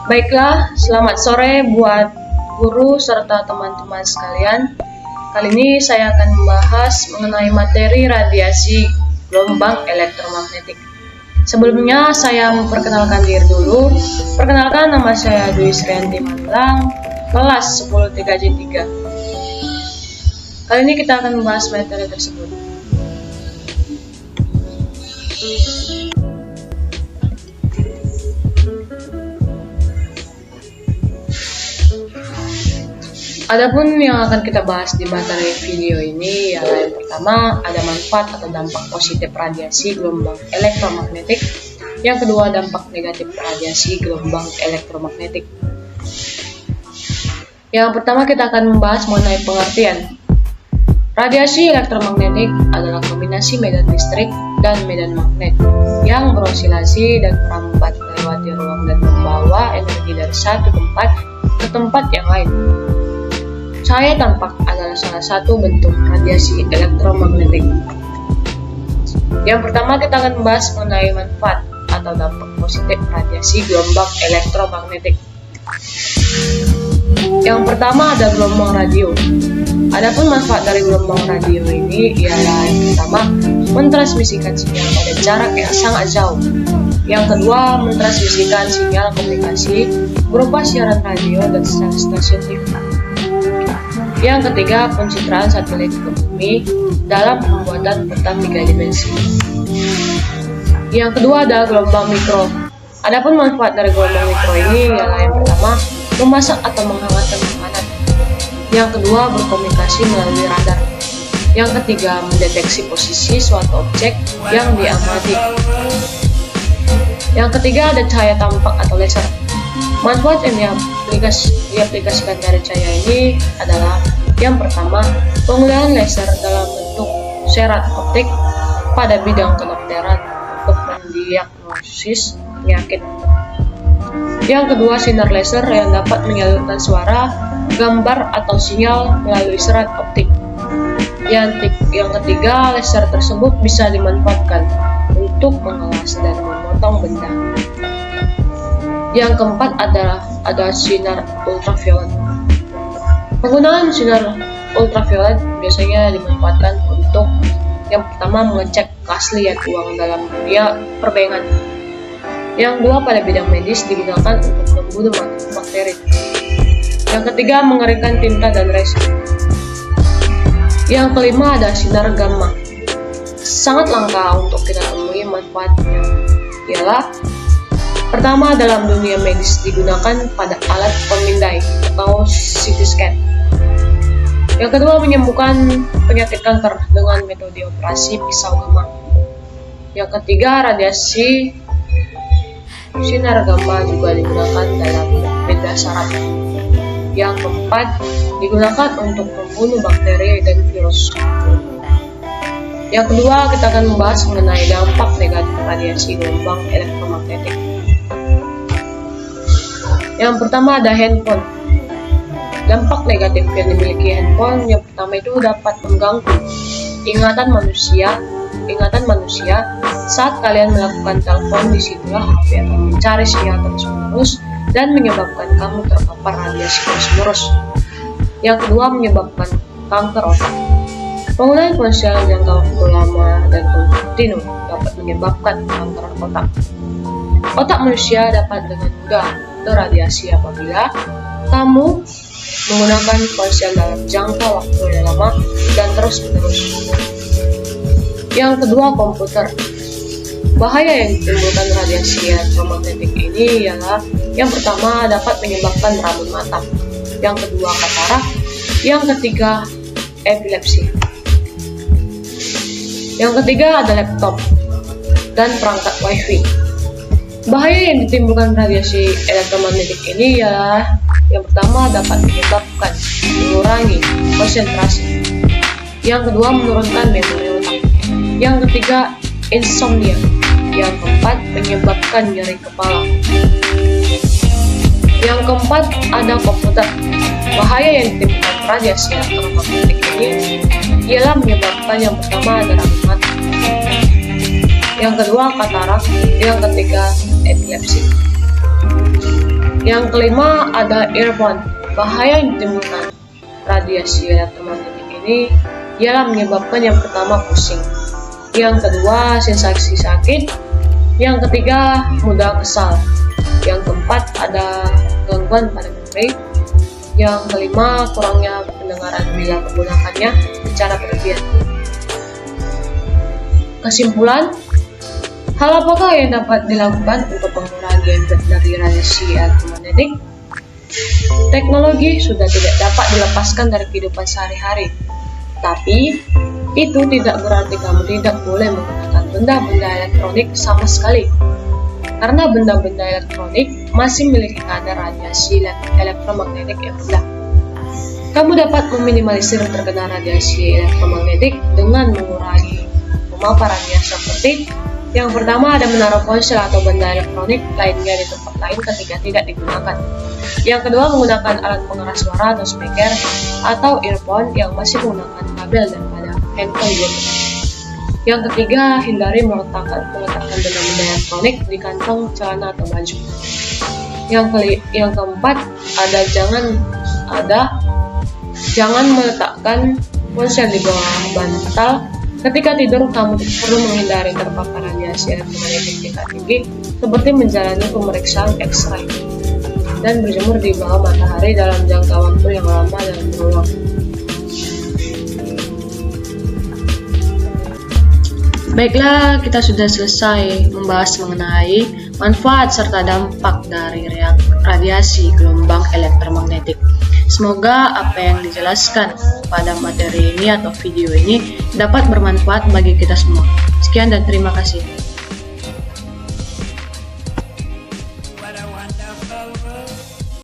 Baiklah, selamat sore buat guru serta teman-teman sekalian. Kali ini saya akan membahas mengenai materi radiasi gelombang elektromagnetik. Sebelumnya saya memperkenalkan diri dulu. Perkenalkan, nama saya Dwi Srianti Magelang, kelas 10 3J3. Kali ini kita akan membahas materi tersebut. Adapun yang akan kita bahas di materi video ini ialah yang pertama, ada manfaat atau dampak positif radiasi gelombang elektromagnetik. Yang kedua, dampak negatif radiasi gelombang elektromagnetik. Yang pertama, kita akan membahas mengenai pengertian. Radiasi elektromagnetik adalah kombinasi medan listrik dan medan magnet yang berosilasi dan merambat melewati ruang dan membawa energi dari satu tempat ke tempat yang lain. Cahaya tampak adalah salah satu bentuk radiasi elektromagnetik. Yang pertama, kita akan membahas mengenai manfaat atau dampak positif radiasi gelombang elektromagnetik. Yang pertama, ada gelombang radio. Adapun manfaat dari gelombang radio ini ialah yang pertama, mentransmisikan sinyal pada jarak yang sangat jauh. Yang kedua, mentransmisikan sinyal komunikasi berupa siaran radio dan stasiun TV. Yang ketiga, pencitraan satelit ke bumi dalam pembuatan peta 3 dimensi. Yang kedua ada gelombang mikro. Adapun manfaat dari gelombang mikro ini ialah yang pertama, memasak atau menghangatkan makanan. Yang kedua, berkomunikasi melalui radar. Yang ketiga, mendeteksi posisi suatu objek yang diamati. Yang ketiga, ada cahaya tampak atau laser. Manfaat yang diaplikasikan dari cahaya ini adalah yang pertama, penggunaan laser dalam bentuk serat optik pada bidang kedokteran untuk mendiagnosis penyakit. Yang kedua, sinar laser yang dapat menyalurkan suara, gambar atau sinyal melalui serat optik. Yang ketiga, laser tersebut bisa dimanfaatkan untuk mengelas dan memotong benda. Yang keempat ada sinar ultraviolet. Penggunaan sinar ultraviolet biasanya dimanfaatkan untuk yang pertama, mengecek keaslian uang dalam dunia perbankan. Yang kedua, pada bidang medis digunakan untuk membunuh bakteri. Yang ketiga, mengeringkan tinta dan resin. Yang kelima, ada sinar gamma. Sangat langka untuk kita temui manfaatnya. Ialah pertama, dalam dunia medis digunakan pada alat pemindai atau CT scan. Yang kedua, menyembuhkan penyakit kanker dengan metode operasi pisau gamma. Yang ketiga, radiasi sinar gamma juga digunakan dalam benda saraf. Yang keempat, digunakan untuk membunuh bakteri dan virus. Yang kedua, kita akan membahas mengenai dampak negatif radiasi gelombang elektromagnetik. Yang pertama, ada handphone. Dampak negatif yang dimiliki handphone yang pertama itu dapat mengganggu ingatan manusia saat kalian melakukan telepon. Disitulah HP akan mencari sinyal terus-menerus dan menyebabkan kamu terpapar radiasi terus-menerus. Yang kedua, menyebabkan kanker otak. Penggunaan ponsel jangka waktu lama dan kontinu dapat menyebabkan kanker otak. Otak manusia dapat dengan mudah terradiasi apabila kamu menggunakan ponsel dalam jangka waktu yang lama dan terus-menerus. Yang kedua, komputer. Bahaya yang ditimbulkan radiasi elektromagnetik ini ialah yang pertama, dapat menyebabkan rabun mata. Yang kedua, katarak. Yang ketiga, epilepsi. Yang ketiga, ada laptop dan perangkat wifi. Bahaya yang ditimbulkan radiasi elektromagnetik ini ialah yang pertama, dapat menyebabkan mengurangi konsentrasi. Yang kedua, menurunkan memori otak. Yang ketiga, insomnia. Yang keempat, menyebabkan nyeri kepala. Yang keempat, ada komputer. Bahaya yang ditimbulkan radiasi elektromagnetik ini ialah menyebabkan yang pertama, ada rabun mata. Yang kedua, katarak. Yang ketiga, epilepsi. Yang kelima ada earphone. Bahaya yang ditimbulkan radiasi elektromagnetik ini ialah menyebabkan yang pertama pusing, yang kedua sensasi sakit, yang ketiga mudah kesal, yang keempat ada gangguan pada memori, yang kelima kurangnya pendengaran bila menggunakannya secara berlebihan. Kesimpulan, hal apakah yang dapat dilakukan untuk mengurangi efek dari radiasi elektromagnetik? Teknologi sudah tidak dapat dilepaskan dari kehidupan sehari-hari, tapi itu tidak berarti kamu tidak boleh menggunakan benda-benda elektronik sama sekali, karena benda-benda elektronik masih memiliki kadar radiasi elektromagnetik yang rendah. Kamu dapat meminimalisir terkena radiasi elektromagnetik dengan mengurangi pemaparannya seperti yang pertama ada menaruh ponsel atau benda elektronik lainnya di tempat lain ketika tidak digunakan. Yang kedua menggunakan alat pengeras suara atau speaker atau earphone yang masih menggunakan kabel daripada handphone biasa. Yang ketiga hindari meletakkan benda-benda elektronik di kantong celana atau baju. Yang keempat ada jangan meletakkan ponsel di bawah bantal. Ketika tidur, kamu perlu menghindari terpapar radiasi elektromagnetik tingkat tinggi seperti menjalani pemeriksaan X-ray dan berjemur di bawah matahari dalam jangka waktu yang lama dan berulang. Baiklah, kita sudah selesai membahas mengenai manfaat serta dampak dari radiasi gelombang elektromagnetik. Semoga apa yang dijelaskan pada materi ini atau video ini dapat bermanfaat bagi kita semua. Sekian dan terima kasih.